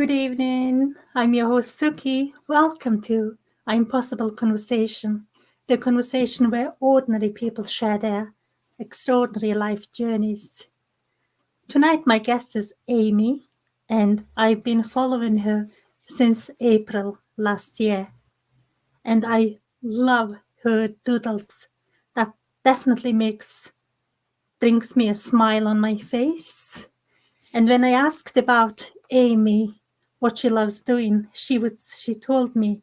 Good evening. I'm your host, Suki. Welcome to I'mPossible Conversation, the conversation where ordinary people share their extraordinary life journeys. Tonight, my guest is Amy, and I've been following her since April last year. And I love her doodles. That definitely brings me a smile on my face. And when I asked about Amy, what she loves doing, she told me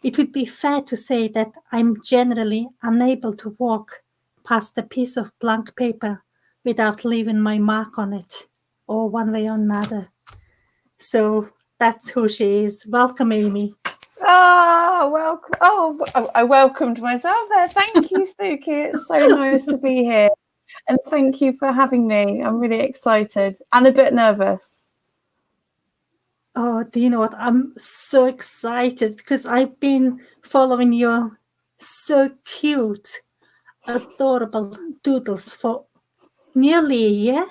it would be fair to say that I'm generally unable to walk past a piece of blank paper without leaving my mark on it, or one way or another. So that's who she is. Welcome, Amy. Welcome. I welcomed myself there. Thank you, Suki. It's so nice to be here. And thank you for having me. I'm really excited and a bit nervous. Oh, do you know what? I'm so excited because I've been following your so cute, adorable doodles for nearly a year.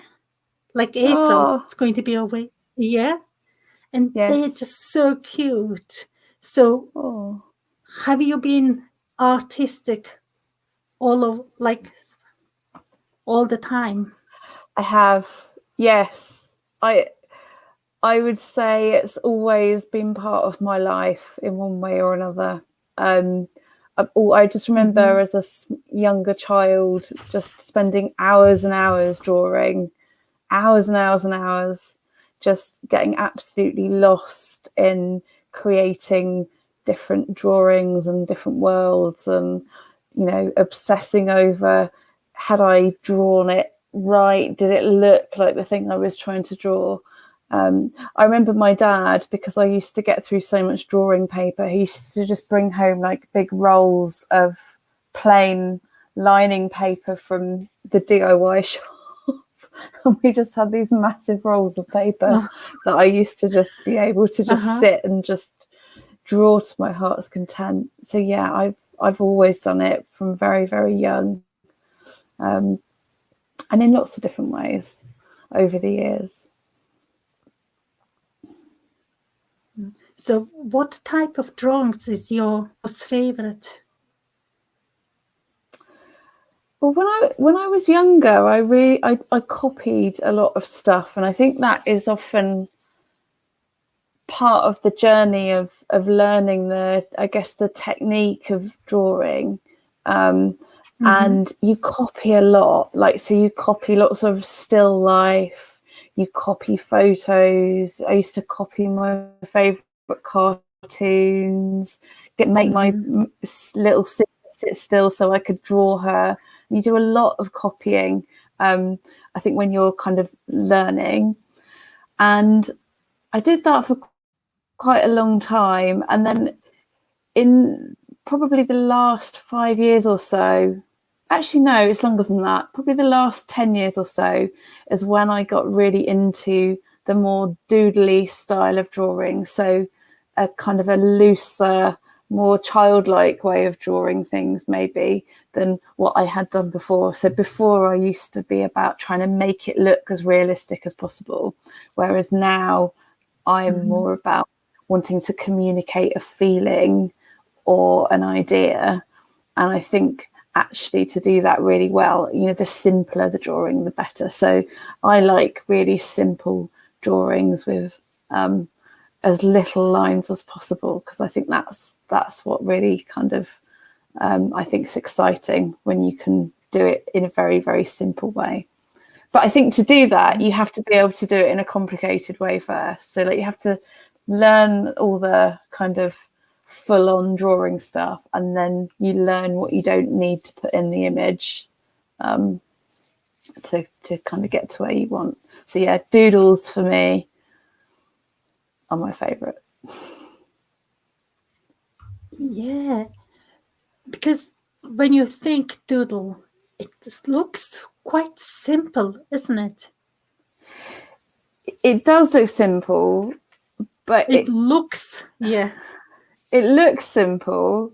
Like April, it's going to be over a year. And they're just so cute. So have you been artistic all the time? I have, yes. I would say it's always been part of my life in one way or another. I just remember as a younger child just spending hours and hours drawing, hours and hours and hours, just getting absolutely lost in creating different drawings and different worlds, and obsessing over, had I drawn it right? Did it look like the thing I was trying to draw? I remember my dad, because I used to get through so much drawing paper, he used to just bring home like big rolls of plain lining paper from the DIY shop. And we just had these massive rolls of paper that I used to just be able to just sit and just draw to my heart's content. So yeah, I've always done it from very, very young, and in lots of different ways over the years. So what type of drawings is your most favorite? Well, when I was younger, I copied a lot of stuff, and I think that is often part of the journey of learning the technique of drawing. And you copy a lot, so you copy lots of still life, you copy photos. I used to copy my favorite cartoons, make my little sister sit still so I could draw her. And you do a lot of copying, I think, when you're kind of learning. And I did that for quite a long time. And then in probably the last 5 years or so, actually, no, it's longer than that. Probably the last 10 years or so is when I got really into the more doodly style of drawing. So a kind of a looser, more childlike way of drawing things maybe than what I had done before. So before, I used to be about trying to make it look as realistic as possible, whereas now I'm more about wanting to communicate a feeling or an idea. And I think actually to do that really well, the simpler the drawing, the better. So I like really simple drawings with as little lines as possible, because I think that's what really kind of I think is exciting, when you can do it in a very, very simple way. But I think to do that, you have to be able to do it in a complicated way first. So you have to learn all the kind of full-on drawing stuff, and then you learn what you don't need to put in the image to kind of get to where you want. So yeah, doodles for me are my favorite. Yeah, because when you think doodle, it just looks quite simple, isn't it? It does look simple, but it looks it looks simple,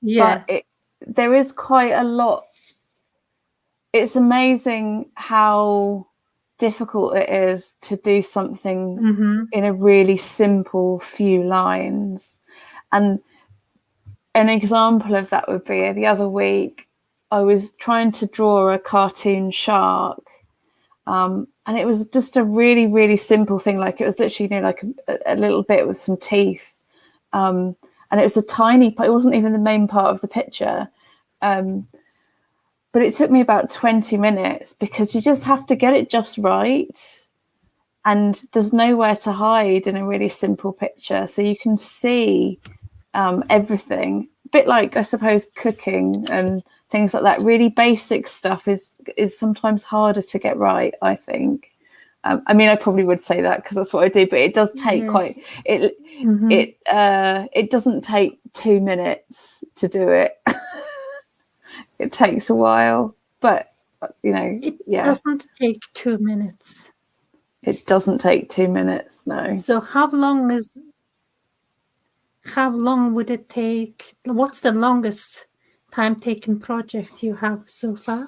but there is quite a lot. It's amazing how difficult it is to do something in a really simple few lines. And an example of that would be the other week, I was trying to draw a cartoon shark. And it was just a really, really simple thing. Like it was literally, like a little bit with some teeth. And it was a tiny part. It wasn't even the main part of the picture. But it took me about 20 minutes because you just have to get it just right. And there's nowhere to hide in a really simple picture. So you can see everything. A bit like, I suppose, cooking and things like that. Really basic stuff is sometimes harder to get right, I think. I mean, I probably would say that because that's what I do, but it does take it doesn't take 2 minutes to do it. It takes a while, but it doesn't take 2 minutes. It doesn't take 2 minutes, no. So how long would it take? What's the longest time taken project you have so far?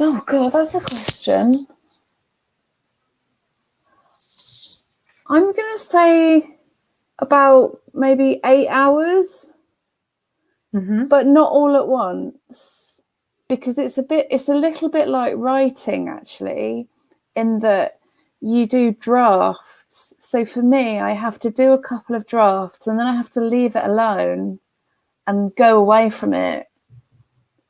Oh God, that's a question. I'm gonna say about maybe 8 hours, but not all at once, because it's a little bit like writing, actually, in that you do drafts. So for me, I have to do a couple of drafts and then I have to leave it alone and go away from it,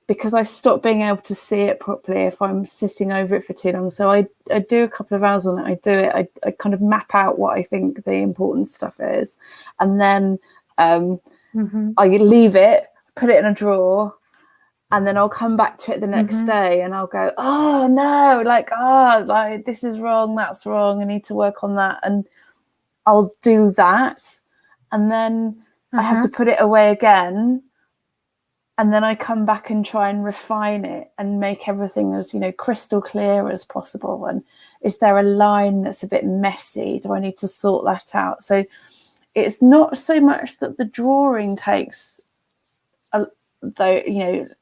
because I stop being able to see it properly if I'm sitting over it for too long. So I do a couple of hours on it. I do it. I kind of map out what I think the important stuff is. And then I leave it, put it in a drawer, and then I'll come back to it the next day and I'll go, oh no, like this is wrong, that's wrong, I need to work on that. And I'll do that. And then I have to put it away again. And then I come back and try and refine it and make everything as, crystal clear as possible. And is there a line that's a bit messy? Do I need to sort that out? So it's not so much that the drawing takes,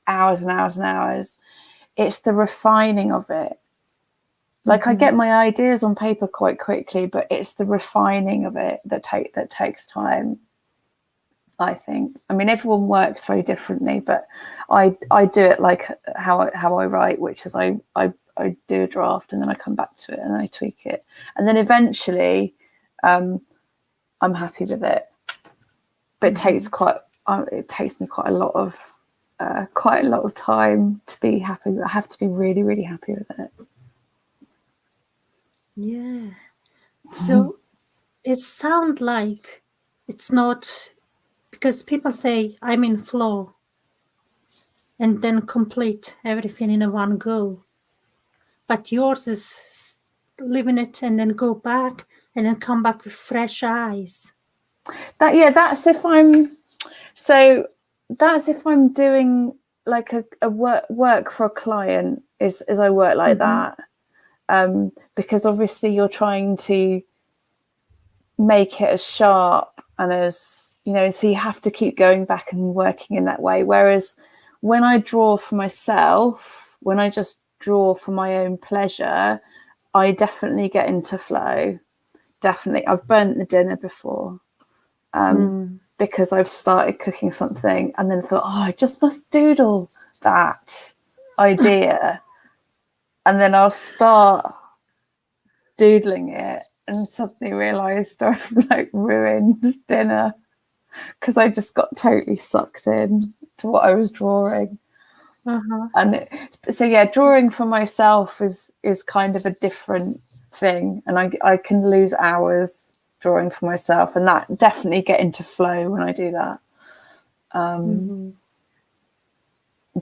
hours and hours and hours. It's the refining of it. Like I get my ideas on paper quite quickly, but it's the refining of it that takes time, I think. I mean, everyone works very differently, but I do it like how I write, which is I do a draft and then I come back to it and I tweak it, and then eventually I'm happy with it. But it takes me quite a lot of time to be happy. I have to be really, really happy with it. Yeah. So it sounds like it's not, because people say I'm in flow and then complete everything in a one go. But yours is living it and then go back and then come back with fresh eyes. That's if I'm doing like a work for a client, is I work like that. Because obviously you're trying to make it as sharp and as, so you have to keep going back and working in that way. Whereas when I draw for myself, when I just draw for my own pleasure, I definitely get into flow. Definitely. I've burnt the dinner before. Because I've started cooking something and then thought, I just must doodle that idea. And then I'll start doodling it and suddenly realised I've ruined dinner because I just got totally sucked in to what I was drawing. And drawing for myself is kind of a different thing, and I can lose hours drawing for myself, and that definitely get into flow when I do that.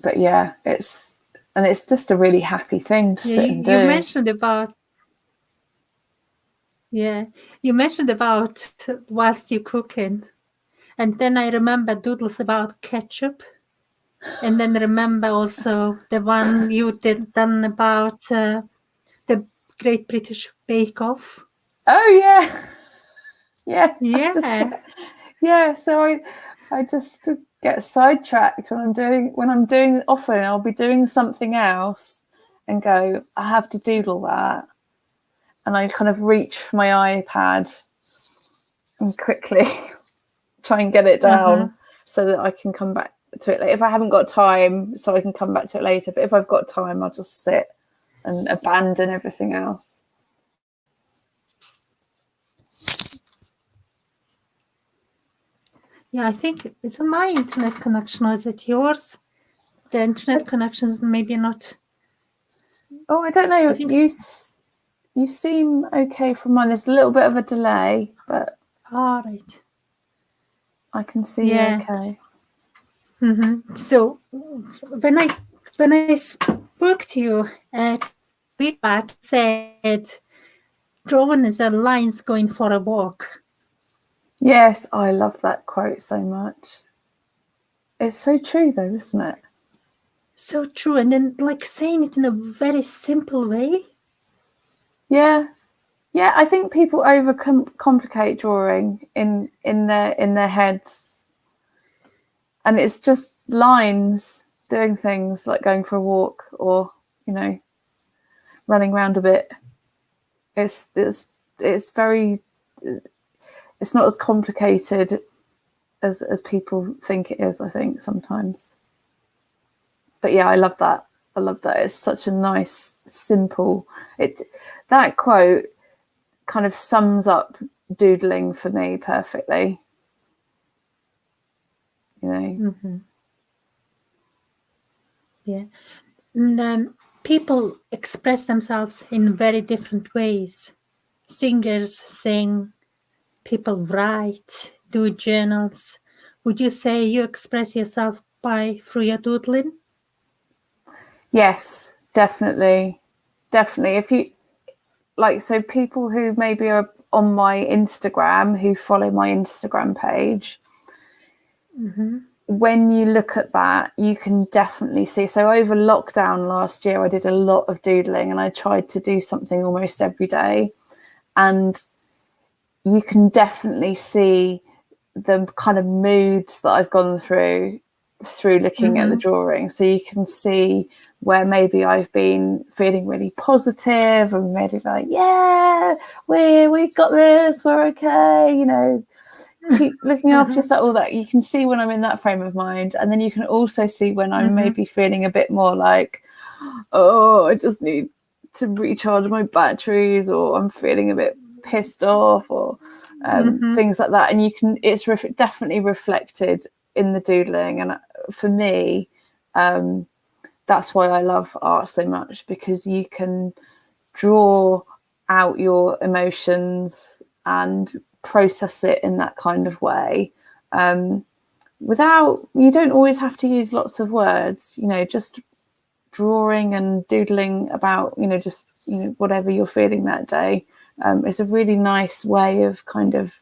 But it's just a really happy thing to sit and do. You mentioned about whilst you cooking, and then I remember doodles about ketchup, and then remember also the one you done about the Great British Bake Off. Oh yeah. So I just get sidetracked when I'm doing often I'll be doing something else and go, I have to doodle that. And I kind of reach for my iPad and quickly try and get it down so that I can come back to it. Like if I haven't got time, so I can come back to it later. But if I've got time, I'll just sit and abandon everything else. Yeah, I think it's my internet connection, or is it yours? The internet connection is maybe not. Oh, I don't know. You seem okay from mine. There's a little bit of a delay, but All right. I can see you okay. So when I spoke to you at feedback, said drawing is a lion's going for a walk. Yes, I love that quote so much. It's so true though, isn't it? So true. And then like saying it in a very simple way. Yeah. Yeah, I think people overcomplicate drawing in their heads. And it's just lines doing things like going for a walk or, you know, running around a bit. It's very, it's not as complicated as people think it is, I think, sometimes. But yeah, I love that. I love that. It's such a nice, simple, that quote kind of sums up doodling for me perfectly. You know? Yeah. And people express themselves in very different ways. Singers sing, people write, do journals. Would you say you express yourself through your doodling? Yes, definitely. If you like, so people who maybe are on my Instagram, who follow my Instagram page, when you look at that, you can definitely see. So over lockdown last year, I did a lot of doodling and I tried to do something almost every day. And you can definitely see the kind of moods that I've gone through looking at the drawing. So you can see where maybe I've been feeling really positive and maybe like, yeah, we got this, we're okay, you know, keep looking after yourself, all that. You can see when I'm in that frame of mind. And then you can also see when I'm maybe feeling a bit more like, oh, I just need to recharge my batteries, or I'm feeling a bit pissed off, or things like that. And you can, it's definitely reflected in the doodling. And for me, that's why I love art so much, because you can draw out your emotions and process it in that kind of way, without, you don't always have to use lots of words, you know, just drawing and doodling about, you know, just, you know, whatever you're feeling that day. It's a really nice way of kind of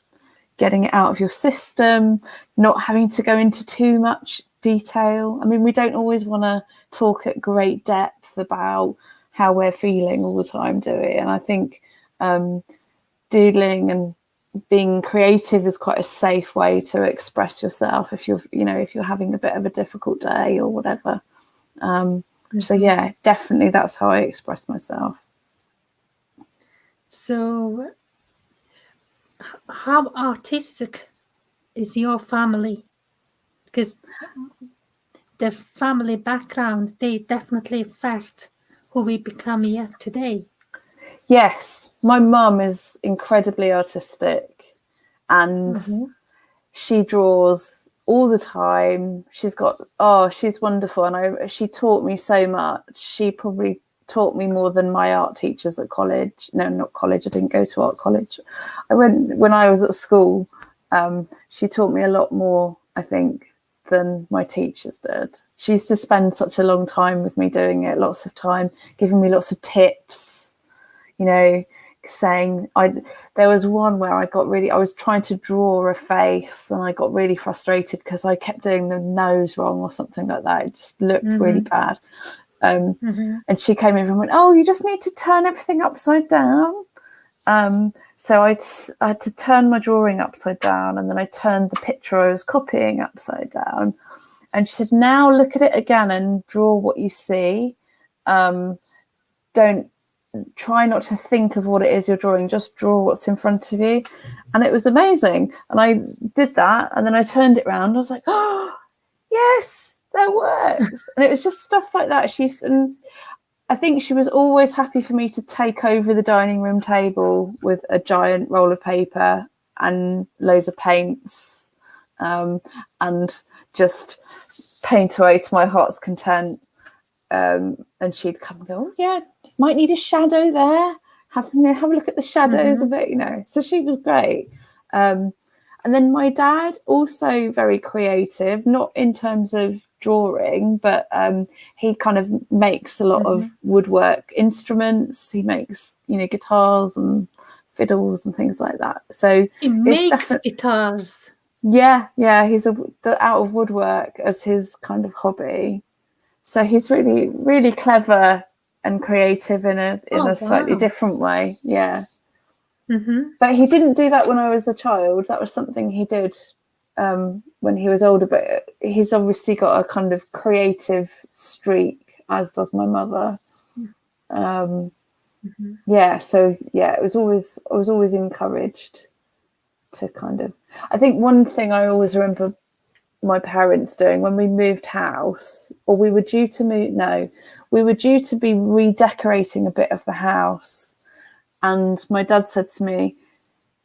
getting it out of your system, not having to go into too much detail. I mean, we don't always want to talk at great depth about how we're feeling all the time, do we? And I think doodling and being creative is quite a safe way to express yourself if you're, you know, if you're having a bit of a difficult day or whatever. So yeah, definitely that's how I express myself. So how artistic is your family? Because the family background, they definitely affect who we become here today. Yes, my mum is incredibly artistic and she draws all the time. She's got, she's wonderful. And she taught me so much. She probably taught me more than my art teachers at college. No, not college. I didn't go to art college. I went when I was at school. She taught me a lot more, I think, than my teachers did. She used to spend such a long time with me doing it, lots of time, giving me lots of tips, you know, saying, there was one where I was trying to draw a face and I got really frustrated because I kept doing the nose wrong or something like that. It just looked really bad. And she came in and went, oh, you just need to turn everything upside down. So I had to turn my drawing upside down, and then I turned the picture I was copying upside down. And she said, now look at it again and draw what you see. Don't try not to think of what it is you're drawing, just draw what's in front of you. And it was amazing. And I did that, and then I turned it around. I was like, oh, yes, that works. And it was just stuff like that. And I think she was always happy for me to take over the dining room table with a giant roll of paper and loads of paints, and just paint away to my heart's content. And she'd come and go, oh yeah, might need a shadow there. Have a look at the shadows of it, So she was great. And then my dad, also very creative, not in terms of drawing, but he kind of makes a lot of woodwork instruments. He makes, guitars and fiddles and things like that. So he makes guitars. Yeah, he's out of woodwork as his kind of hobby. So he's really, really clever and creative in a slightly different way. Yeah. But he didn't do that when I was a child. That was something he did when he was older. But he's obviously got a kind of creative streak, as does my mother. Yeah. So yeah, I was always encouraged to kind of. I think one thing I always remember my parents doing when we moved house, or we were due to be redecorating a bit of the house, and my dad said to me,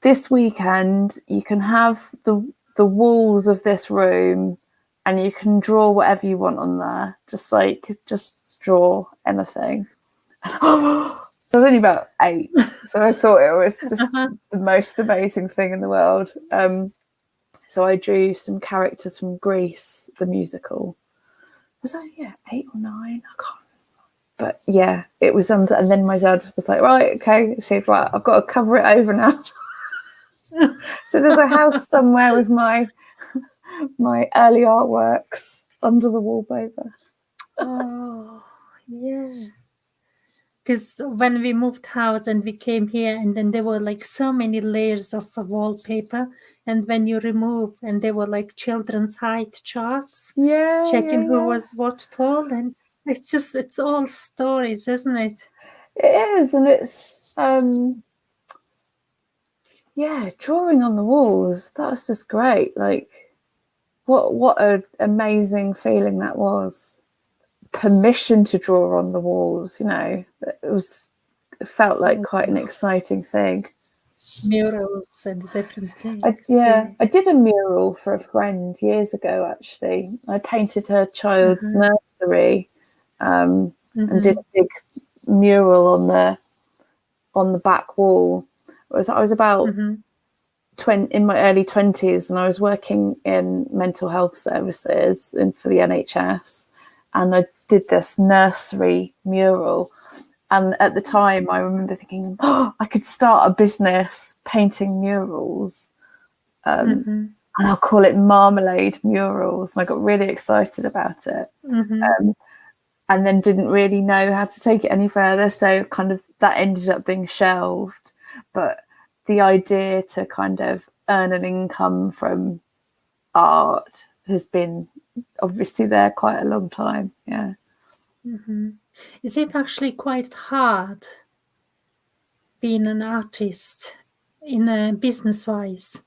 this weekend you can have the walls of this room and you can draw whatever you want on there, just draw anything. I was only about 8, so I thought it was just the most amazing thing in the world. So I drew some characters from Grease, the musical. Was that 8 or 9? I can't remember. But yeah, it was under. And then my dad was like, right, okay. He said, right, I've got to cover it over now. So there's a house somewhere with my early artworks under the wallpaper. Oh, yeah. Because when we moved house and we came here, and then there were like so many layers of wallpaper, and when you remove, and there were like children's height charts, checking who was what tall, and it's all stories, isn't it? It is, and it's drawing on the walls. That was just great. Like, what an amazing feeling that was. Permission to draw on the walls, it felt like quite an exciting thing. Murals and different things. I did a mural for a friend years ago, actually. I painted her child's nursery, and did a big mural on the back wall. I was about in my early 20s, and I was working in mental health services for the NHS, and I did this nursery mural. And at the time, I remember thinking, I could start a business painting murals, and I'll call it Marmalade Murals. And I got really excited about it, and then didn't really know how to take it any further. So kind of that ended up being shelved. But the idea to kind of earn an income from art has been obviously there quite a long time. Yeah. Is it actually quite hard being an artist in a business wise?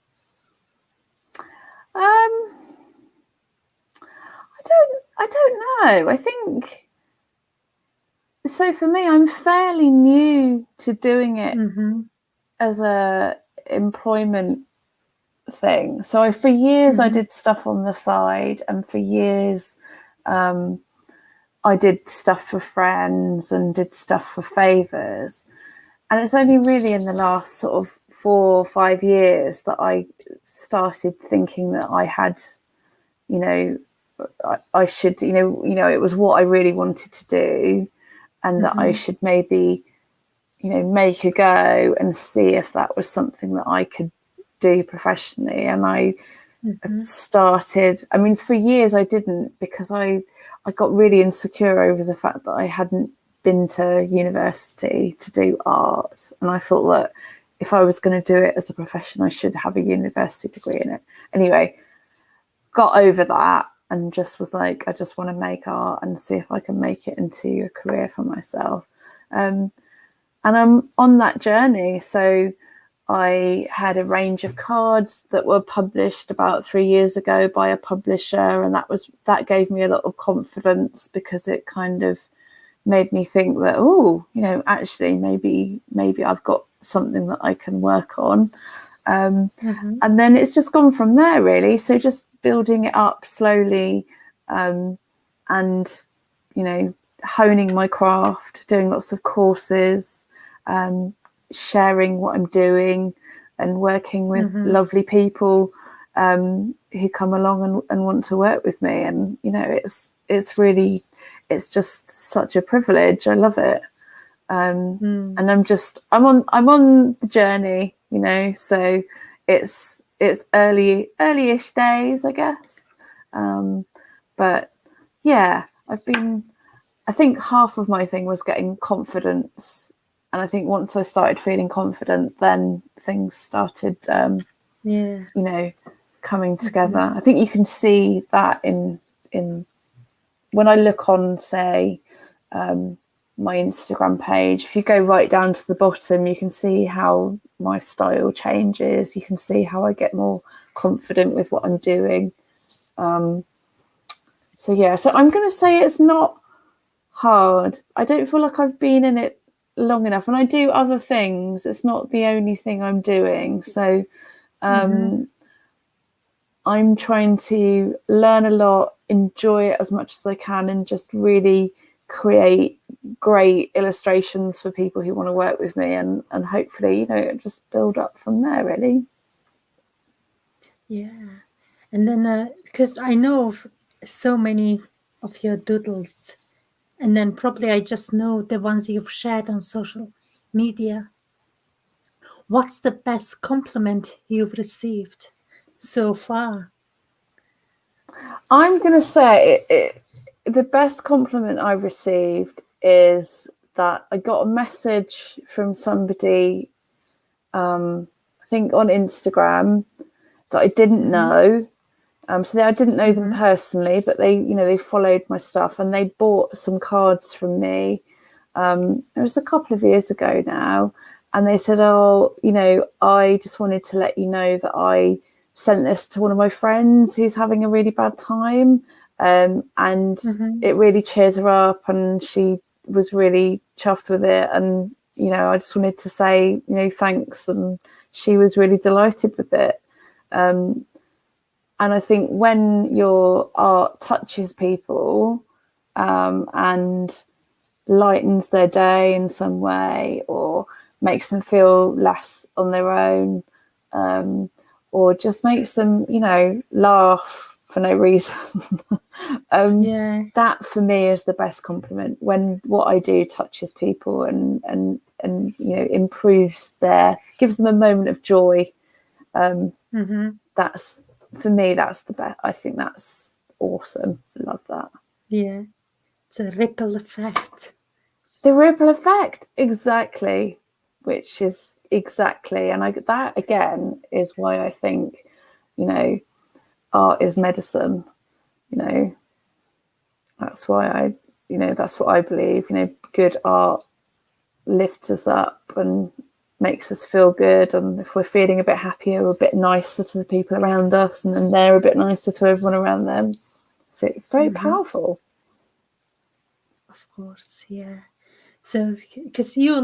I don't know. I think so. For me, I'm fairly new to doing it as a employment thing. So for years I did stuff on the side, and for years I did stuff for friends and did stuff for favors. And it's only really in the last sort of 4 or 5 years that I started thinking that I had, I should, it was what I really wanted to do, and that I should maybe, make a go and see if that was something that I could do professionally. And I started, for years I didn't, because I got really insecure over the fact that I hadn't been to university to do art, and I thought that if I was going to do it as a profession, I should have a university degree in it. Anyway, got over that and just was like, I just want to make art and see if I can make it into a career for myself. And I'm on that journey. So I had a range of cards that were published about 3 years ago by a publisher, and that gave me a lot of confidence, because it kind of made me think that, oh, you know, actually maybe I've got something that I can work on. And then it's just gone from there, really. So just building it up slowly, and, you know, honing my craft, doing lots of courses, sharing what I'm doing, and working with lovely people who come along and want to work with me. And, you know, it's just such a privilege. I love it. And I'm on the journey, you know, so it's early-ish days, I guess. But yeah, I think half of my thing was getting confidence. And I think once I started feeling confident, then things started, you know, coming together. I think you can see that in when I look on, say, my Instagram page. If you go right down to the bottom, you can see how my style changes. You can see how I get more confident with what I'm doing. So yeah, so I'm going to say it's not hard. I don't feel like I've been in it long enough, and I do other things. It's not the only thing I'm doing. So I'm trying to learn a lot, enjoy it as much as I can, and just really create great illustrations for people who want to work with me, and hopefully, you know, just build up from there, really. Yeah. And then because I know of so many of your doodles, and then probably I just know the ones you've shared on social media. What's the best compliment you've received so far? I'm going to say the best compliment I received is that I got a message from somebody, I think on Instagram, that I didn't know. So I didn't know them personally, but they followed my stuff, and they bought some cards from me. It was a couple of years ago now, and they said, "Oh, you know, I just wanted to let you know that I sent this to one of my friends who's having a really bad time, and it really cheered her up, and she was really chuffed with it. And, you know, I just wanted to say, you know, thanks." And she was really delighted with it. And I think when your art touches people, and lightens their day in some way, or makes them feel less on their own, or just makes them, you know, laugh for no reason, that for me is the best compliment. When what I do touches people and you know, gives them a moment of joy. That's, for me, that's the best. I think that's awesome. Love that. Yeah, it's a ripple effect. The ripple effect, exactly, which is exactly, and that again is why I think, you know, art is medicine. You know, that's why that's what I believe. You know, good art lifts us up and makes us feel good, and if we're feeling a bit happier, we're a bit nicer to the people around us, and then they're a bit nicer to everyone around them. So it's very powerful. Of course, yeah. So, because you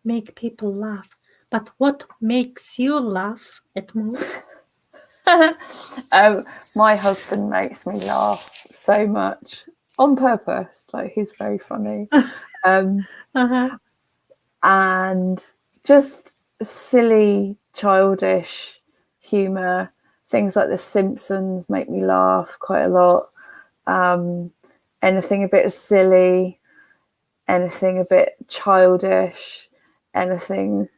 make people laugh, but what makes you laugh at most? My husband makes me laugh so much on purpose. Like, he's very funny. And just silly, childish humour. Things like The Simpsons make me laugh quite a lot. Anything a bit silly, anything a bit childish, anything.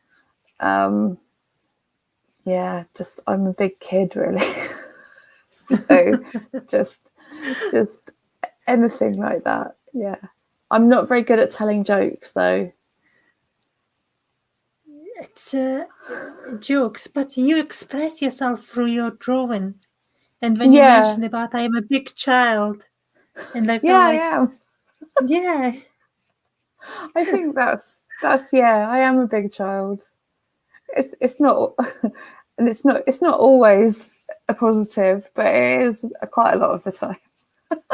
Yeah, just, I'm a big kid, really. So just anything like that. Yeah, I'm not very good at telling jokes, though. it's jokes, but you express yourself through your drawing. And when you mentioned about I am a big child, and I felt like, yeah, I think that's I am a big child. It's not, and it's not always a positive, but it is quite a lot of the time.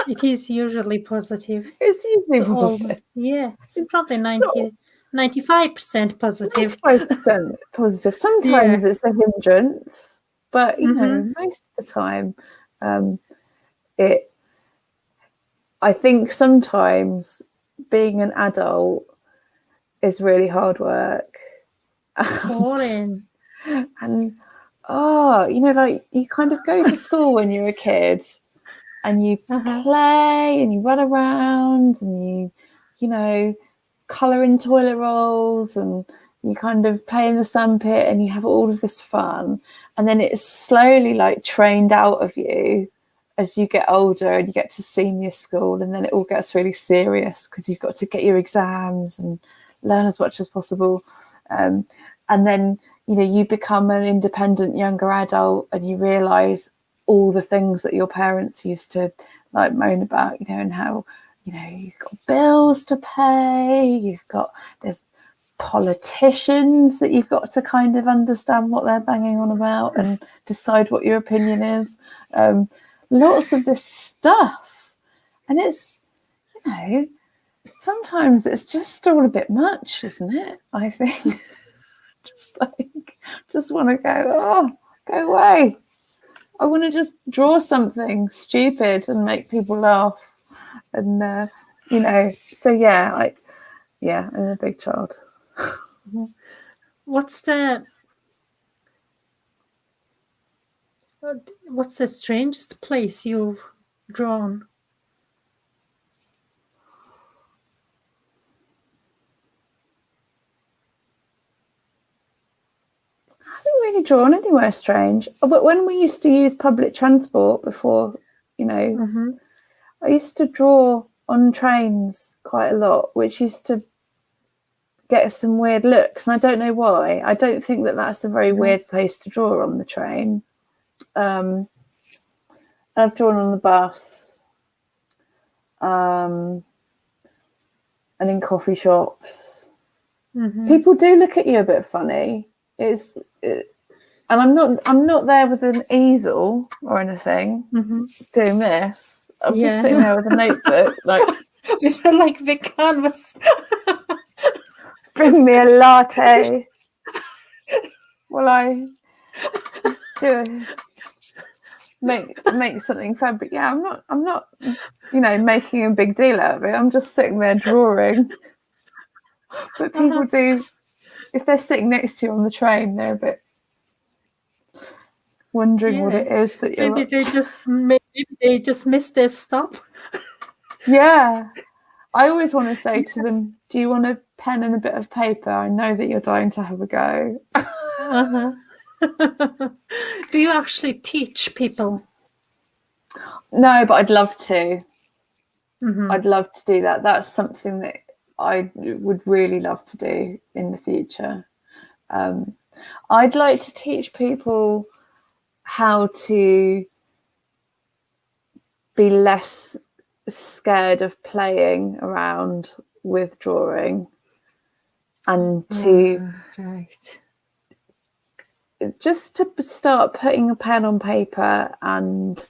it is usually positive. It's usually It's positive. it's probably 95% positive. 95% positive. Sometimes it's a hindrance, but you know, most of the time, I think sometimes being an adult is really hard work. Boring. And you know, like you kind of go to school when you're a kid and you play and you run around and you know, colour in toilet rolls and you kind of play in the sandpit and you have all of this fun, and then it's slowly like trained out of you as you get older and you get to senior school, and then it all gets really serious because you've got to get your exams and learn as much as possible, and then you know you become an independent younger adult and you realise all the things that your parents used to like moan about, you know, and how, you know, you've got bills to pay, there's politicians that you've got to kind of understand what they're banging on about and decide what your opinion is. Lots of this stuff. And it's, you know, sometimes it's just all a bit much, isn't it? I think. just want to go away. I want to just draw something stupid and make people laugh. And, you know, so I'm a big child. What's the strangest place you've drawn? I haven't really drawn anywhere strange. But when we used to use public transport before, you know, I used to draw on trains quite a lot, which used to get some weird looks. And I don't know why. I don't think that that's a very weird place to draw on the train. I've drawn on the bus and in coffee shops. People do look at you a bit funny. And I'm not there with an easel or anything doing this. I'm just sitting there with a notebook, like we feel like the canvas. Bring me a latte while I make something fabric. Yeah, I'm not, you know, making a big deal out of it. I'm just sitting there drawing. But people do, if they're sitting next to you on the train, they're a bit wondering what it is that you're. Maybe they just missed their stop. Yeah. I always want to say to them, do you want a pen and a bit of paper? I know that you're dying to have a go. Do you actually teach people? No, but I'd love to. I'd love to do that. That's something that I would really love to do in the future. I'd like to teach people how to be less scared of playing around with drawing and to just to start putting a pen on paper and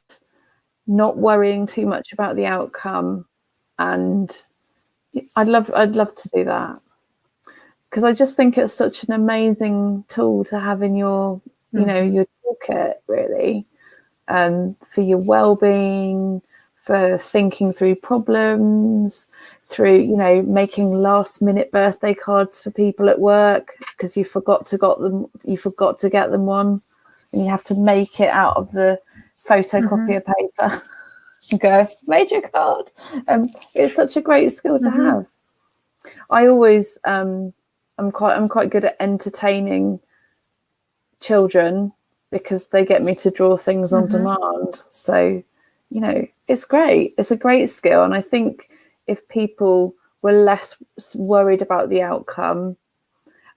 not worrying too much about the outcome. And I'd love to do that because I just think it's such an amazing tool to have in your you know your toolkit, really, for your well-being, for thinking through problems, through, you know, making last-minute birthday cards for people at work because you forgot to get them one, and you have to make it out of the photocopier paper and go, made your card. It's such a great skill to have. I always I'm quite good at entertaining children because they get me to draw things on demand. So, you know, it's great. It's a great skill. And I think if people were less worried about the outcome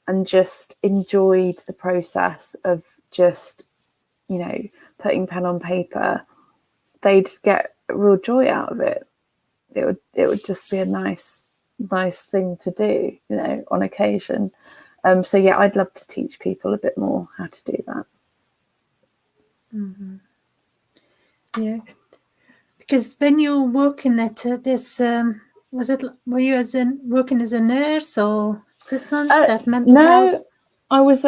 and just enjoyed the process of just, putting pen on paper, they'd get real joy out of it. It would just be a nice thing to do, on occasion. So yeah, I'd love to teach people a bit more how to do that. Mm-hmm. Yeah, because when you're working at this, were you working as a nurse or assistant at mental health? I was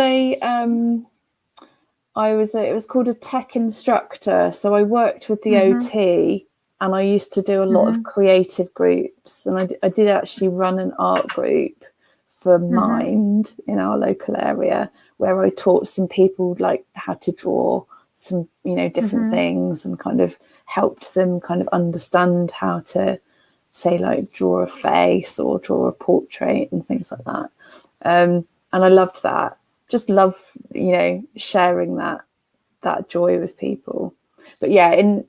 it was called a tech instructor. So I worked with the OT, and I used to do a lot of creative groups, and I did actually run an art group for Mind in our local area, where I taught some people like how to draw some, different things, and kind of helped them kind of understand how to, say, like draw a face or draw a portrait and things like that. And I loved that. Just love, sharing that joy with people. But yeah, in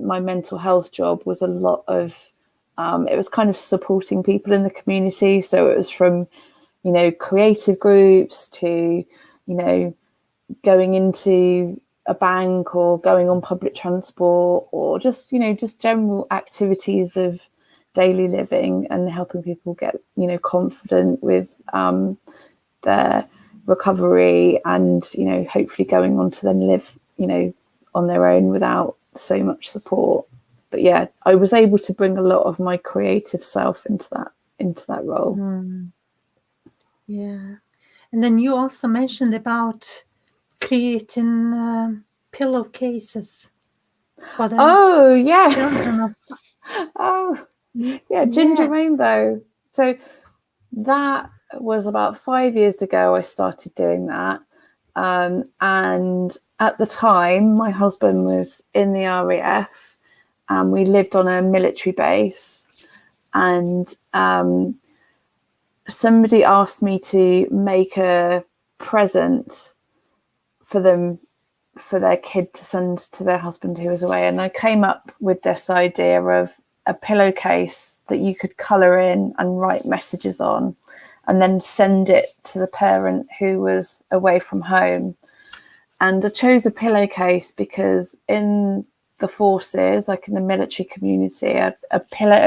my mental health job was a lot of, it was kind of supporting people in the community. So it was from, creative groups to, going into a bank or going on public transport, or just, just general activities of daily living, and helping people get, confident with their recovery, and, hopefully going on to then live, on their own without so much support. But yeah, I was able to bring a lot of my creative self into that role. Yeah. And then you also mentioned about creating pillowcases for the children. Ginger Rainbow. So that was about 5 years ago I started doing that. And at the time, my husband was in the RAF, and we lived on a military base, and somebody asked me to make a present for them, for their kid to send to their husband who was away. And I came up with this idea of a pillowcase that you could colour in and write messages on, and then send it to the parent who was away from home. And I chose a pillowcase because in the forces, like in the military community, a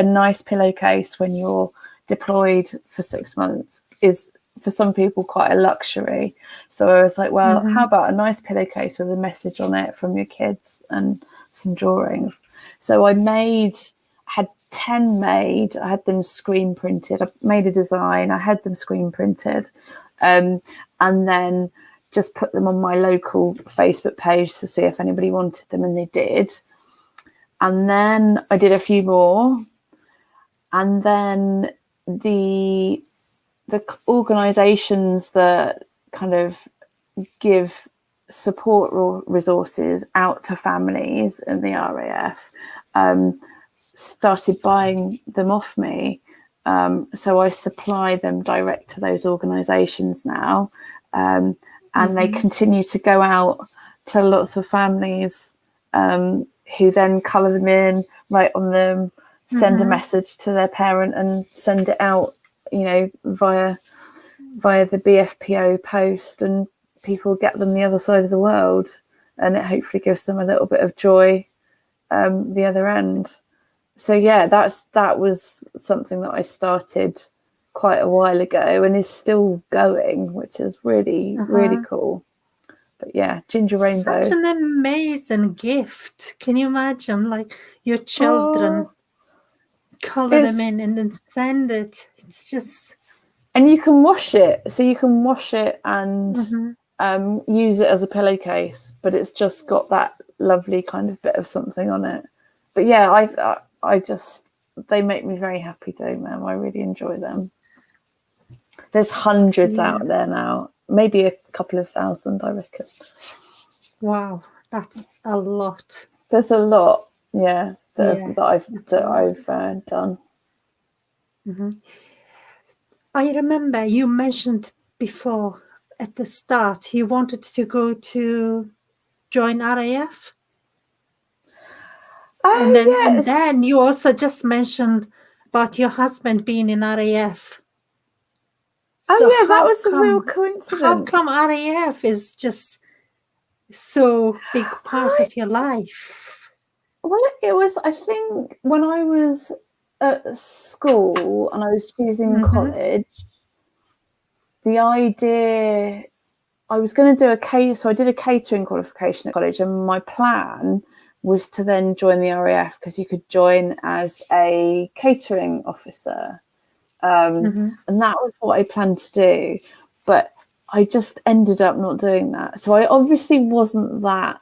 nice pillowcase when you're deployed for 6 months is, for some people, quite a luxury. So I was like, well, how about a nice pillowcase with a message on it from your kids and some drawings? So I had 10 made. I had them screen printed. I made a design. I had them screen printed, and then just put them on my local Facebook page to see if anybody wanted them, and they did. And then I did a few more, and then the organisations that kind of give support resources out to families in the RAF started buying them off me. So I supply them direct to those organisations now, and they continue to go out to lots of families who then colour them in, write on them, send a message to their parent, and send it out, via the BFPO post, and people get them the other side of the world, and it hopefully gives them a little bit of joy the other end. So yeah, that was something that I started quite a while ago and is still going, which is really really cool. But yeah, Ginger Rainbow. Such an amazing gift. Can you imagine, like, your children color them in and then send it? It's just... And you can wash it. So you can wash it and use it as a pillowcase, but it's just got that lovely kind of bit of something on it. But yeah, I just, they make me very happy doing them. I really enjoy them. There's hundreds out there now, maybe a couple of thousand, I reckon. Wow, that's a lot. There's a lot, that I've done. I remember you mentioned before at the start you wanted to go to join RAF. And then you also just mentioned about your husband being in RAF. Oh yeah, that was a real coincidence. How come RAF is just so big part of your life? Well, it was, I think, when I was at school and I was choosing college, the idea, I was going to do so I did a catering qualification at college, and my plan was to then join the RAF because you could join as a catering officer. And that was what I planned to do. But I just ended up not doing that. So I obviously wasn't that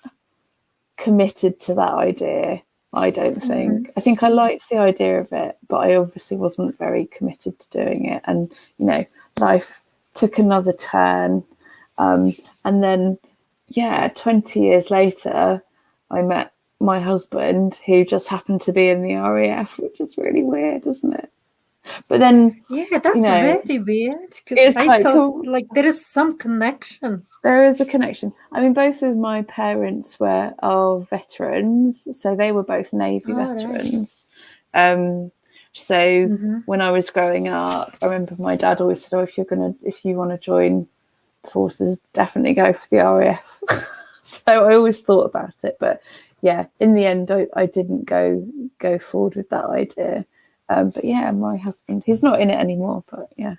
committed to that idea, I don't think. I think I liked the idea of it, but I obviously wasn't very committed to doing it. And, you know, life took another turn. And then, 20 years later, I met my husband, who just happened to be in the RAF, which is really weird, isn't it? But then, that's very weird, because it's I thought like there is some connection. There is a connection. I mean, both of my parents are veterans, so they were both Navy veterans. Right. So when I was growing up, I remember my dad always said, "Oh, if you want to join the forces, definitely go for the RAF." So I always thought about it, but yeah, in the end, I didn't go forward with that idea. But yeah, my husband, he's not in it anymore, but yeah.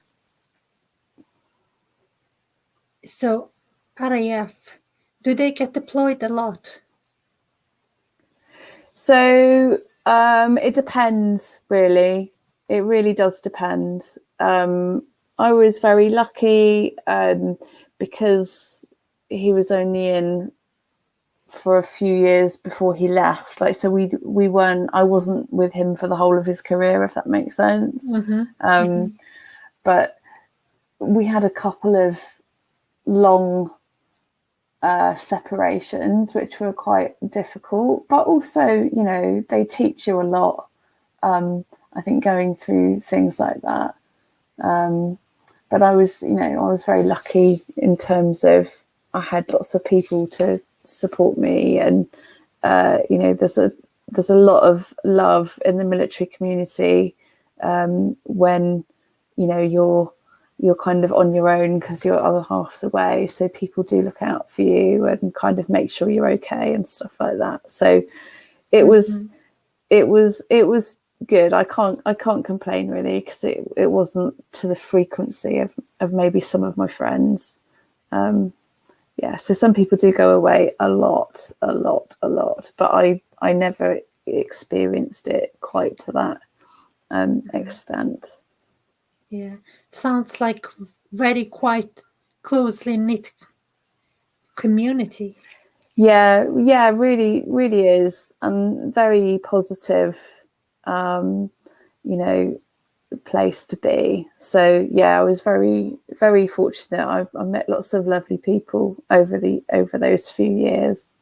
So RAF, do they get deployed a lot? So it depends, really. It really does depend. I was very lucky because he was only in for a few years before he left. Like, so I wasn't with him for the whole of his career, if that makes sense. But we had a couple of long separations, which were quite difficult, but also, you know, they teach you a lot. I think going through things like that. But I was very lucky in terms of I had lots of people to support me, and there's a lot of love in the military community when you're kind of on your own because your other half's away. So people do look out for you and kind of make sure you're okay and stuff like that. So it was good. I can't complain really, because it wasn't to the frequency of maybe some of my friends. So some people do go away a lot, but I never experienced it quite to that extent. Yeah, sounds like very quite closely knit community. Yeah, really, really is, and very positive, place to be. So yeah, I was very, very fortunate. I met lots of lovely people over those few years,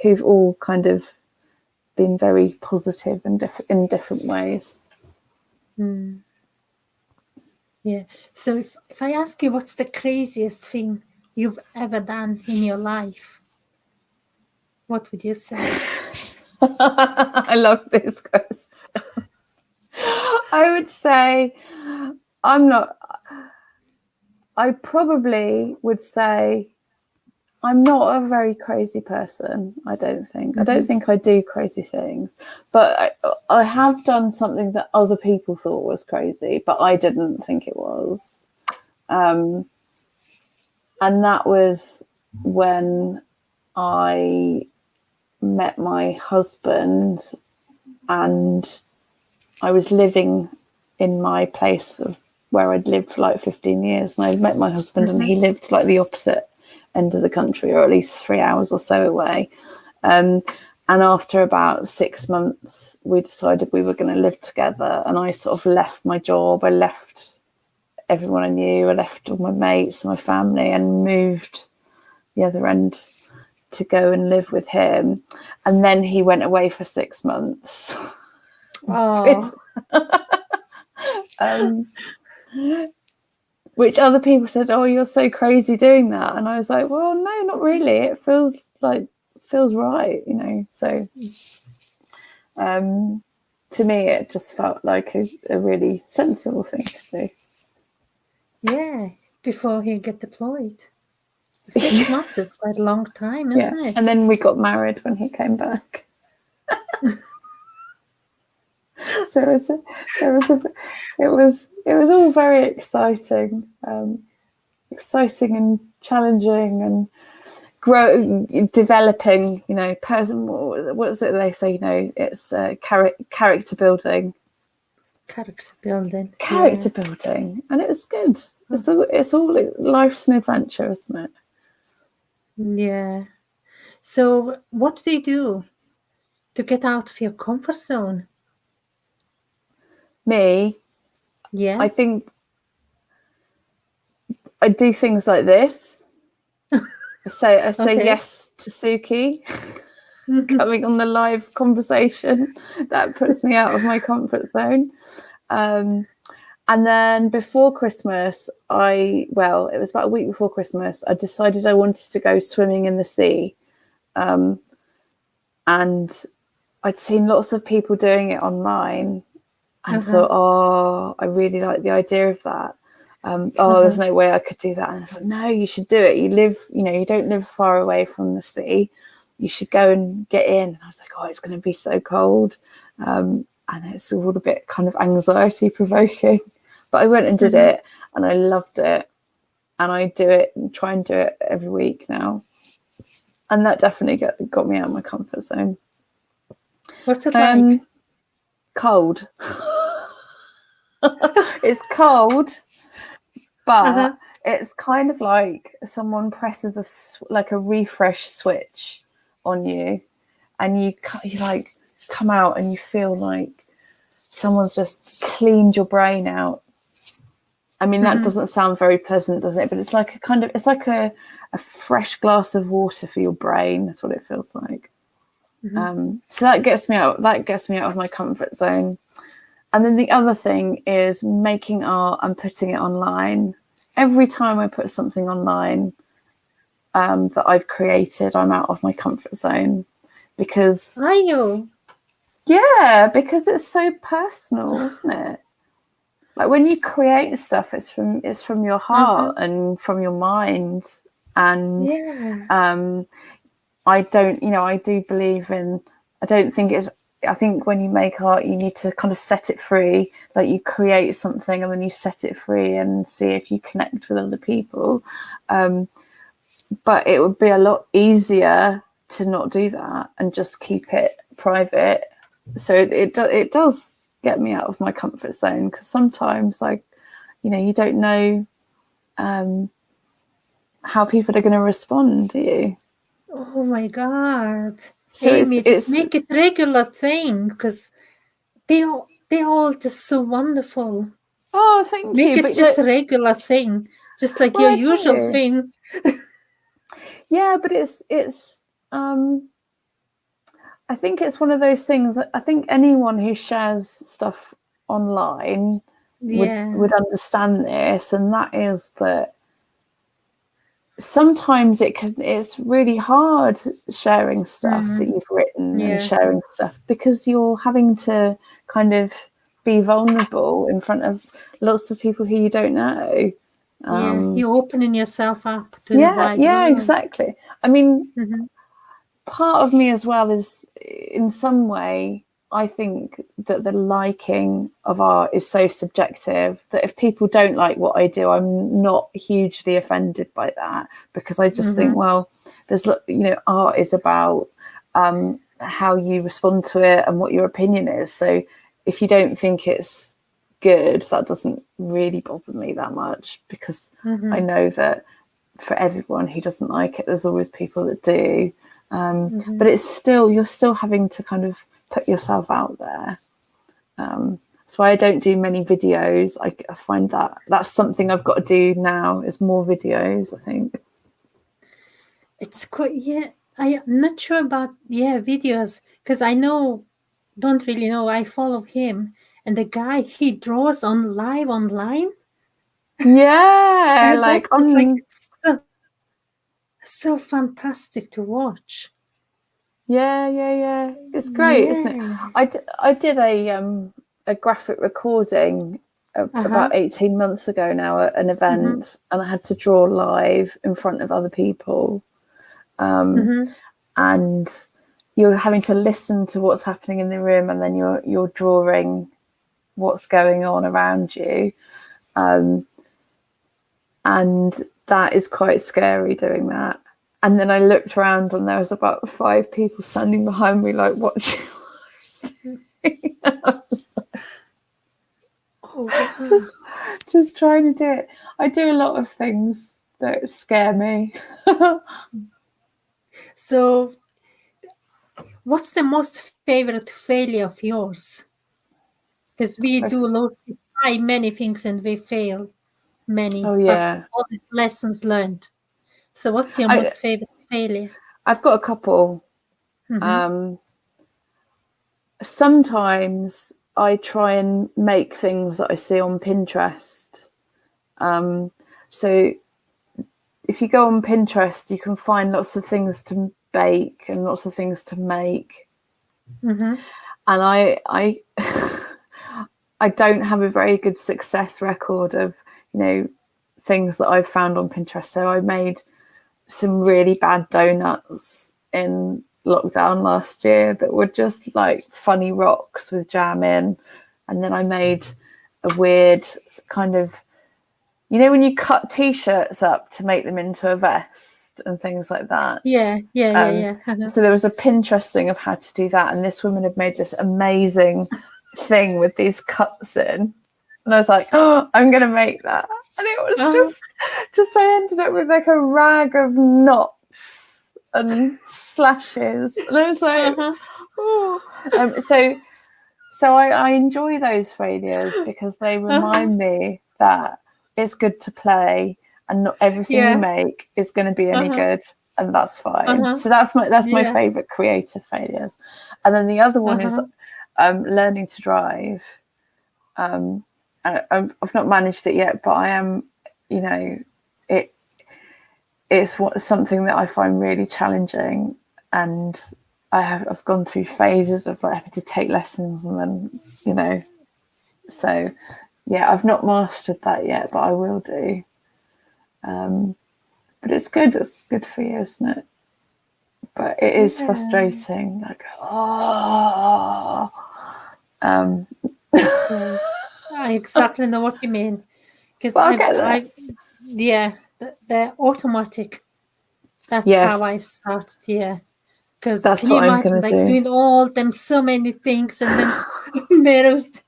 who've all kind of been very positive and in different ways. Yeah. So if I ask you, what's the craziest thing you've ever done in your life, what would you say? I love this question. I would say I probably would say I'm not a very crazy person. I don't think. I don't think I do crazy things, but I have done something that other people thought was crazy, but I didn't think it was. And that was when I met my husband, and I was living in my place of where I'd lived for like 15 years, and I met my husband, and he lived like the opposite end of the country, or at least 3 hours or so away. And after about 6 months, we decided we were going to live together, and I sort of left my job. I left everyone I knew. I left all my mates and my family, and moved the other end to go and live with him. And then he went away for 6 months. Oh. Which other people said, "Oh, you're so crazy doing that," and I was like, "Well, no, not really. It feels right, you know." So, to me, it just felt like a really sensible thing to do. Yeah, before he get deployed. 6 months is quite a long time, Yeah, isn't it? and then we got married when he came back. So it was all very exciting, exciting and challenging, and developing. You know, what is it they say? You know, it's character building. Character building. Character building, and it was good. It's all life's an adventure, isn't it? Yeah. So what do you do to get out of your comfort zone? Me, Yeah. I think I do things like this. I say Okay. yes to Suki coming on the live conversation. That puts me out of my comfort zone. And then before Christmas, it was about a week before Christmas, I decided I wanted to go swimming in the sea. And I'd seen lots of people doing it online and thought, oh, I really like the idea of that. There's no way I could do that. And I thought, no, you should do it. You don't live far away from the sea. You should go and get in. And I was like, oh, it's going to be so cold. And it's all a bit kind of anxiety provoking. But I went and did it, and I loved it. And I do it and try and do it every week now. And that definitely got me out of my comfort zone. What's it like? Cold. It's cold, but it's kind of like someone presses a refresh switch on you, and you like come out and you feel like someone's just cleaned your brain out. I mean, that doesn't sound very pleasant, does it? But it's like a fresh glass of water for your brain. That's what it feels like. So that gets me out. That gets me out of my comfort zone. And then the other thing is making art and putting it online. Every time I put something online that I've created, I'm out of my comfort zone because. Are you? Yeah, because it's so personal, isn't it? Like when you create stuff, it's from your heart and from your mind. And I do believe in. I think when you make art, you need to kind of set it free. Like you create something and then you set it free and see if you connect with other people. But it would be a lot easier to not do that and just keep it private. So it does get me out of my comfort zone, because sometimes you don't know how people are going to respond, do you? Oh my God. So Amy, just make it regular thing, because they're all just so wonderful. Oh, thank Make you. it just a regular thing, just like your usual thing. Yeah, but it's I think it's one of those things. I think anyone who shares stuff online would understand this, and that is that sometimes it's really hard sharing stuff that you've written and sharing stuff, because you're having to kind of be vulnerable in front of lots of people who you don't know. You're opening yourself up to the wide world. Exactly. I mean, part of me as well is, in some way, I think that the liking of art is so subjective that if people don't like what I do, I'm not hugely offended by that, because I just think, well, there's, art is about how you respond to it and what your opinion is. So if you don't think it's good, that doesn't really bother me that much, because I know that for everyone who doesn't like it, there's always people that do. But you're still having to kind of put yourself out there. That's why I don't do many videos. I find that's something I've got to do now, is more videos, I think. It's quite, I'm not sure about, videos, because don't really know. I follow him, and the guy, he draws live online. Yeah, like that's just so fantastic to watch. It's great, isn't it? I did a graphic recording about 18 months ago now at an event, and I had to draw live in front of other people. And you're having to listen to what's happening in the room, and then you're drawing what's going on around you. And that is quite scary doing that. And then I looked around and there was about 5 people standing behind me, like watching what I was like, just trying to do it. I do a lot of things that scare me. So what's the most favorite failure of yours? Because we try many things and we fail many. Oh, yeah. But all these lessons learned. So what's your most favorite failure? I've got a couple. Sometimes I try and make things that I see on Pinterest. So if you go on Pinterest, you can find lots of things to bake and lots of things to make. And I I don't have a very good success record of, things that I've found on Pinterest. So I made some really bad donuts in lockdown last year that were just like funny rocks with jam in. And then I made a weird kind of, when you cut T-shirts up to make them into a vest and things like that. Yeah. So there was a Pinterest thing of how to do that. And this woman had made this amazing thing with these cuts in. And I was like, oh, I'm going to make that. And it was just I ended up with like a rag of knots and slashes. And I was like, oh. So I enjoy those failures because they remind me that it's good to play and not everything you make is going to be any good, and that's fine. So that's my favorite creative failures. And then the other one is learning to drive. I've not managed it yet, but I am, it's something that I find really challenging, and I've gone through phases of like having to take lessons, and then, so yeah, I've not mastered that yet, but I will do. But it's good for you, isn't it? But it is frustrating. Like, I exactly know what you mean. Because they're automatic. That's how I started. Yeah. Because that's can you what I'm imagine going to do. doing all them so many things and then mirrors?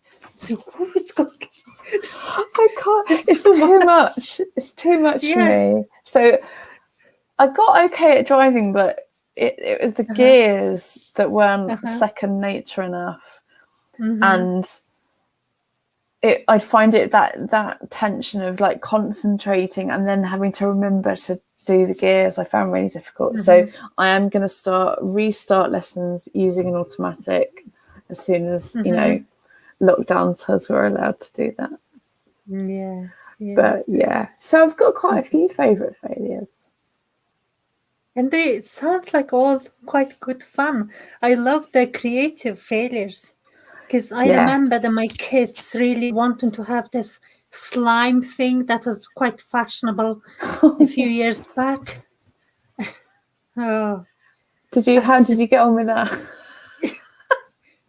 Who's going? I can't. It's too much. It's too much for me. So I got okay at driving, but it was the gears that weren't second nature enough, and I'd find it that tension of like concentrating and then having to remember to do the gears I found really difficult. So I am going to restart lessons using an automatic as soon as lockdown says we're allowed to do that. Yeah. But so I've got quite a few favorite failures, and it sounds like all quite good fun. I love the creative failures. Because I remember that my kids really wanting to have this slime thing that was quite fashionable a few years back. How did you get on with that?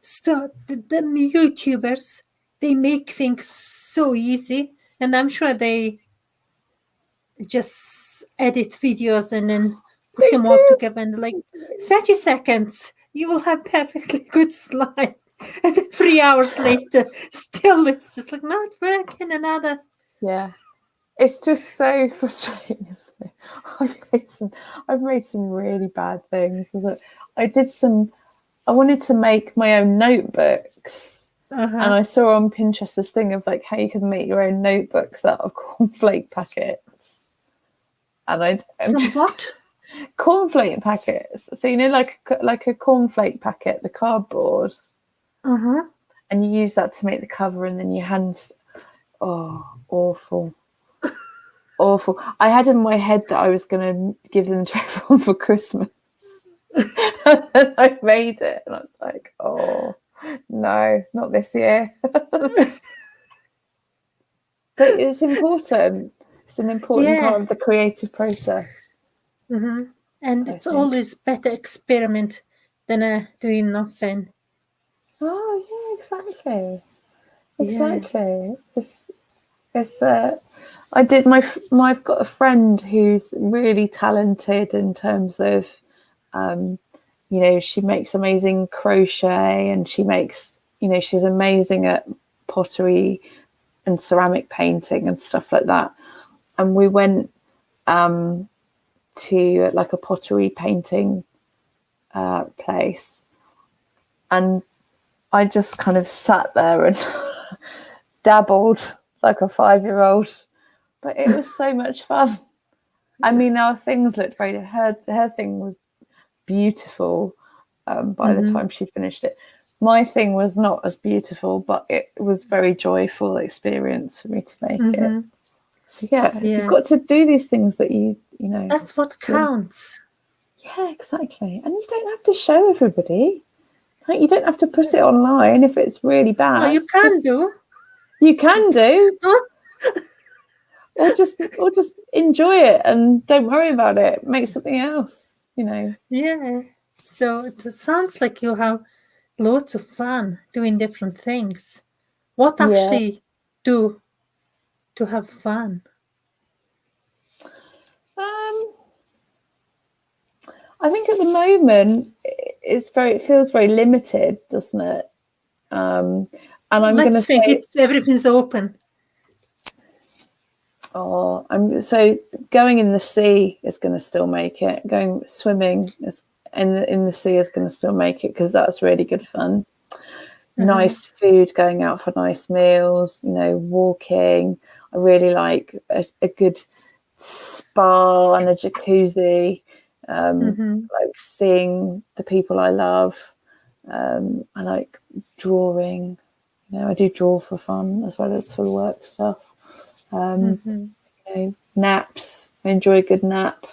So the YouTubers, they make things so easy, and I'm sure they just edit videos and then put them all together in like 30 seconds. You will have perfectly good slime. And then 3 hours later, still it's just like not working. Another. Yeah, it's just so frustrating, isn't it? I've made some really bad things. I wanted to make my own notebooks, and I saw on Pinterest this thing of like how you can make your own notebooks out of cornflake packets. And what? Cornflake packets. So like a cornflake packet, the cardboard. And you use that to make the cover, and then you awful. Awful. I had in my head that I was going to give them to everyone for Christmas. And I made it, and I was like, oh, no, not this year. But it's important. It's an important Yeah. part of the creative process. Mm-hmm. And I it's think. always better experiment than doing nothing. Oh yeah, exactly. Yeah. Exactly. It's I've got a friend who's really talented in terms of she makes amazing crochet, and she makes, she's amazing at pottery and ceramic painting and stuff like that. And we went to like a pottery painting place, and I just kind of sat there and dabbled like a 5-year-old, but it was so much fun. I mean, our things looked very. Her thing was beautiful by the time she finished it. My thing was not as beautiful, but it was very joyful experience for me to make it. So yeah, you've got to do these things that you know. That's what counts. Yeah, exactly. And you don't have to show everybody. Like, you don't have to put it online if it's really bad. Oh, you can do. You can do. Or just enjoy it and don't worry about it. Make something else, Yeah. So it sounds like you have lots of fun doing different things. What actually do to have fun? I think at the moment it feels very limited, doesn't it? And I'm going to say everything's open. Oh, so going in the sea is going to still make it. Going swimming in the sea is going to still make it, because that's really good fun. Nice food, going out for nice meals, walking. I really like a good spa and a jacuzzi. Like seeing the people I love. I like drawing. I do draw for fun as well as for work stuff. Naps. I enjoy a good nap.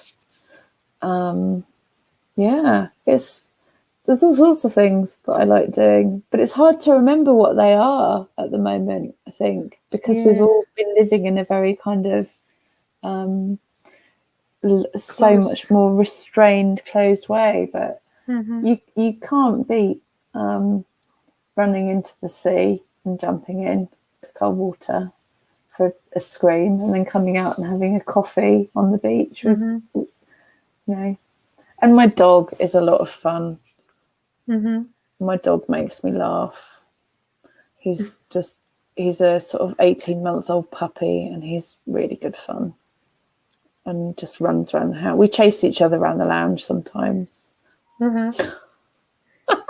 There's all sorts of things that I like doing, but it's hard to remember what they are at the moment, I think, because we've all been living in a very kind of so much more restrained, closed way. But you can't beat running into the sea and jumping in to cold water for a scream, and then coming out and having a coffee on the beach with, and my dog is a lot of fun. My dog makes me laugh. He's a sort of 18-month-old puppy, and he's really good fun, and just runs around the house. We chase each other around the lounge sometimes.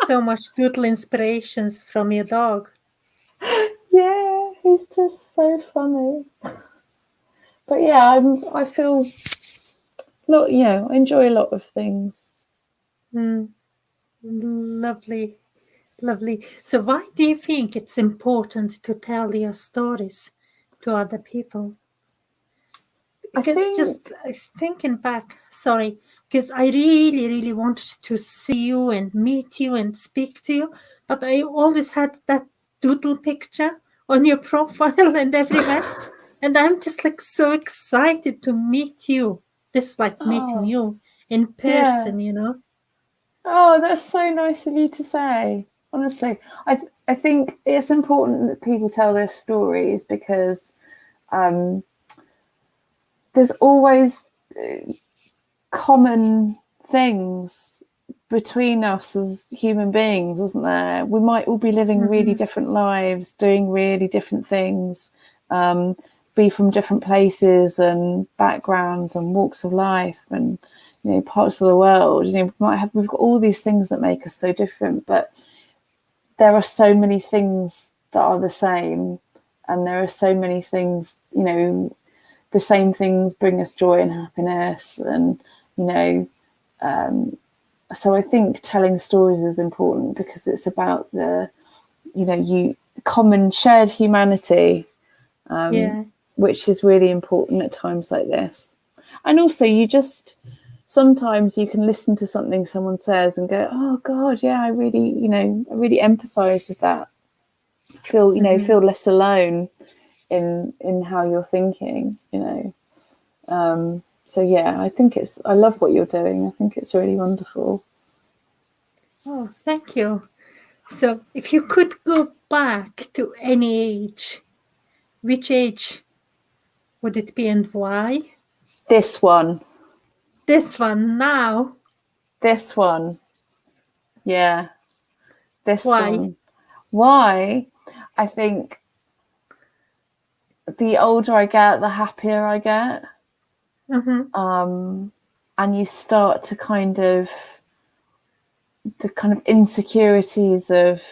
So much doodle inspirations from your dog. Yeah, he's just so funny. But yeah, I feel I enjoy a lot of things. Lovely. So why do you think it's important to tell your stories to other people? Because thinking back, because I really, really wanted to see you and meet you and speak to you, but I always had that doodle picture on your profile and everywhere. And I'm just like so excited to meet you. This is like meeting you in person, Oh, that's so nice of you to say. Honestly, I think it's important that people tell their stories, because there's always common things between us as human beings, isn't there? We might all be living really different lives, doing really different things, be from different places and backgrounds and walks of life and parts of the world. We've got all these things that make us so different, but there are so many things that are the same, and there are so many things, the same things bring us joy and happiness, and so I think telling stories is important, because it's about the common shared humanity, which is really important at times like this. And also, sometimes you can listen to something someone says and go, oh God, yeah, I really empathize with that. Feel less alone in how you're thinking, you know. So yeah, I love what you're doing. I think it's really wonderful. Oh, thank you. So if you could go back to any age, which age would it be and why? This one. This one now. This one. Yeah. This Why? one. Why? I think the older I get, the happier I get. Mm-hmm. And you start to the kind of insecurities of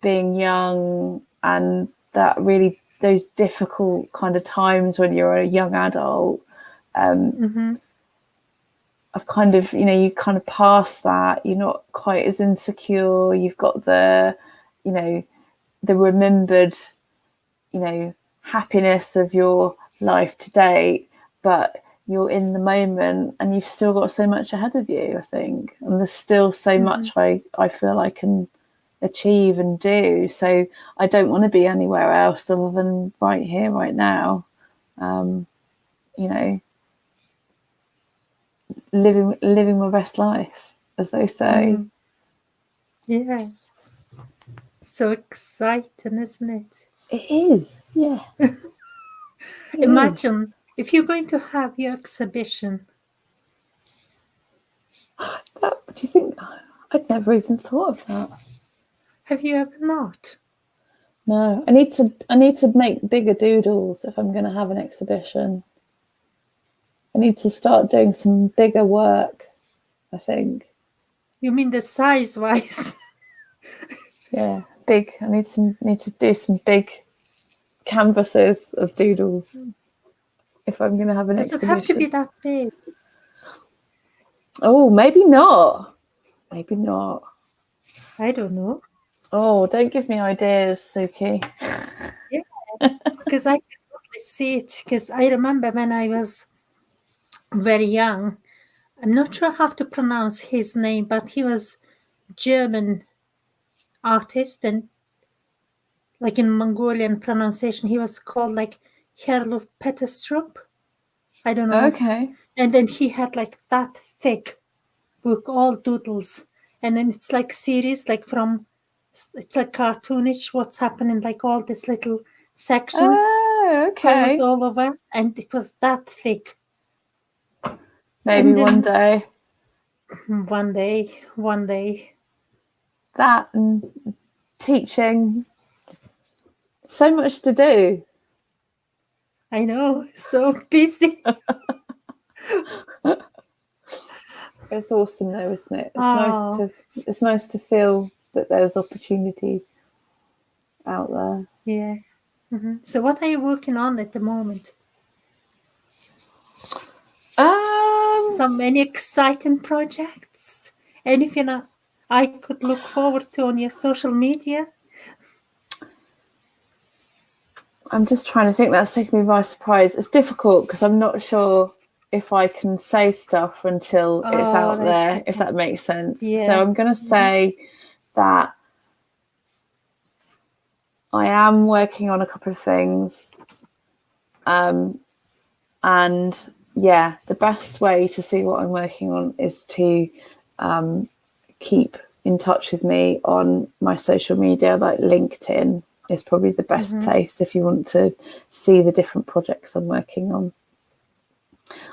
being young, and that really those difficult kind of times when you're a young adult. Mm-hmm. I've kind of, you know, you kind of pass that. You're not quite as insecure. You've got the, you know, the remembered, you know, happiness of your life to date, but you're in the moment and you've still got so much ahead of you, I think. And there's still so much I feel I can achieve and do. So I don't want to be anywhere else other than right here, right now. You know, living my best life, as they say. Yeah. So exciting, isn't it? It is, yeah. Imagine if you're going to have your exhibition. Do you think I'd never even thought of that? Have you ever not? No, I need to make bigger doodles if I'm going to have an exhibition. I need to start doing some bigger work, I think. You mean the size-wise? Yeah, big. I need to do some big canvases of doodles if I'm going to have an exhibition. Does it have to be that big? Oh, maybe not. Maybe not. I don't know. Oh, don't give me ideas, Suki. Yeah, because I can totally see it. Because I remember when I was very young, I'm not sure how to pronounce his name, but he was German artist, and like in Mongolian pronunciation, he was called like Herlof Peterstrom. I don't know. Okay. And then he had like that thick book, all doodles. And then it's like series, like it's like cartoonish, what's happening, like all these little sections. Oh, Colours okay. all over. And it was that thick. Maybe one day. One day. That and teaching. So much to do. I know, so busy. It's awesome though, isn't it? It's nice to feel that there's opportunity out there. Yeah. So what are you working on at the moment? So many exciting projects. Anything I could look forward to on your social media? I'm just trying to think. That's taken me by surprise. It's difficult because I'm not sure if I can say stuff until it's out there, Okay. if that makes sense. Yeah. So I'm going to say that I am working on a couple of things. And yeah, the best way to see what I'm working on is to keep in touch with me on my social media, like LinkedIn is probably the best place if you want to see the different projects I'm working on.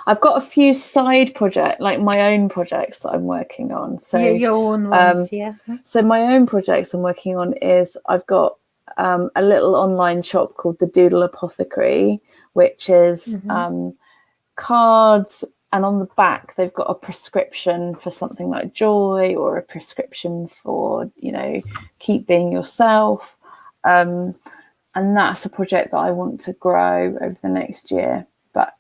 I've got a few side projects, like my own projects that I'm working on. So your own ones, yeah. So my own projects I'm working on is I've got a little online shop called the Doodle Apothecary, which is cards, and on the back they've got a prescription for something like joy, or a prescription for, you know, keep being yourself. And that's a project that I want to grow over the next year, but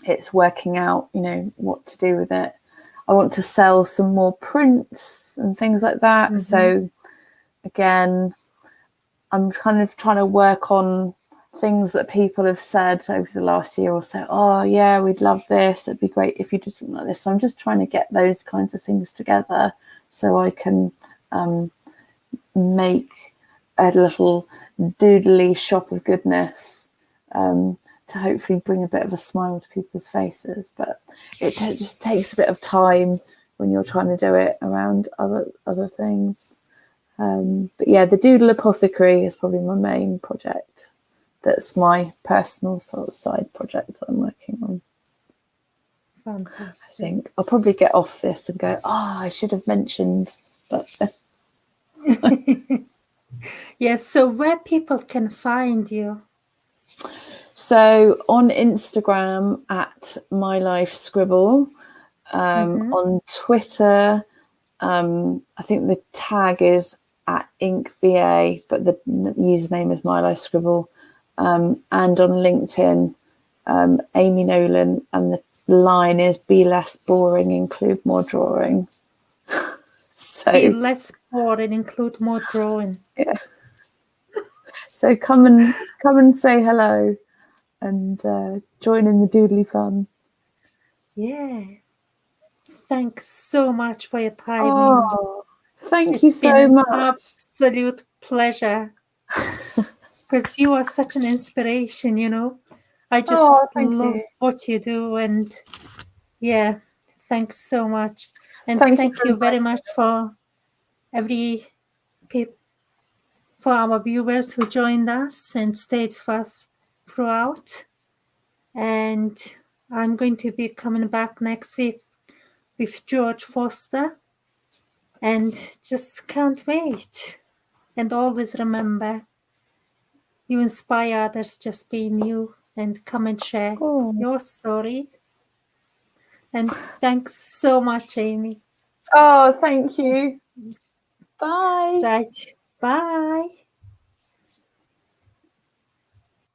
it's working out, you know, what to do with it. I want to sell some more prints and things like that. So again, I'm kind of trying to work on things that people have said over the last year or so. Oh yeah, we'd love this. It'd be great if you did something like this. So I'm just trying to get those kinds of things together so I can make a little doodly shop of goodness to hopefully bring a bit of a smile to people's faces. But it just takes a bit of time when you're trying to do it around other things. But yeah, the Doodle Apothecary is probably my main project. That's my personal sort of side project I'm working on. Fantastic. I think I'll probably get off this and go, I should have mentioned, but Yes, so where people can find you? So on Instagram at My Life Scribble, on Twitter, I think the tag is at InkVA, but the username is My Life Scribble, and on LinkedIn, Amy Nolan, and the line is "Be less boring, include more drawing." So Be less boring, include more drawing. Yeah. So come and say hello and join in the doodly fun. Yeah. Thanks so much for your time. Oh, thank you It's been so an much. absolute pleasure. Because you are such an inspiration, you know. I just love what you do, and yeah, thanks so much. And thank you very much for for our viewers who joined us and stayed with us throughout. And I'm going to be coming back next week with George Foster, and just can't wait. And always remember, you inspire others just being you, and come and share your story. And thanks so much, Amy. Oh, thank you. Bye. Right. Bye.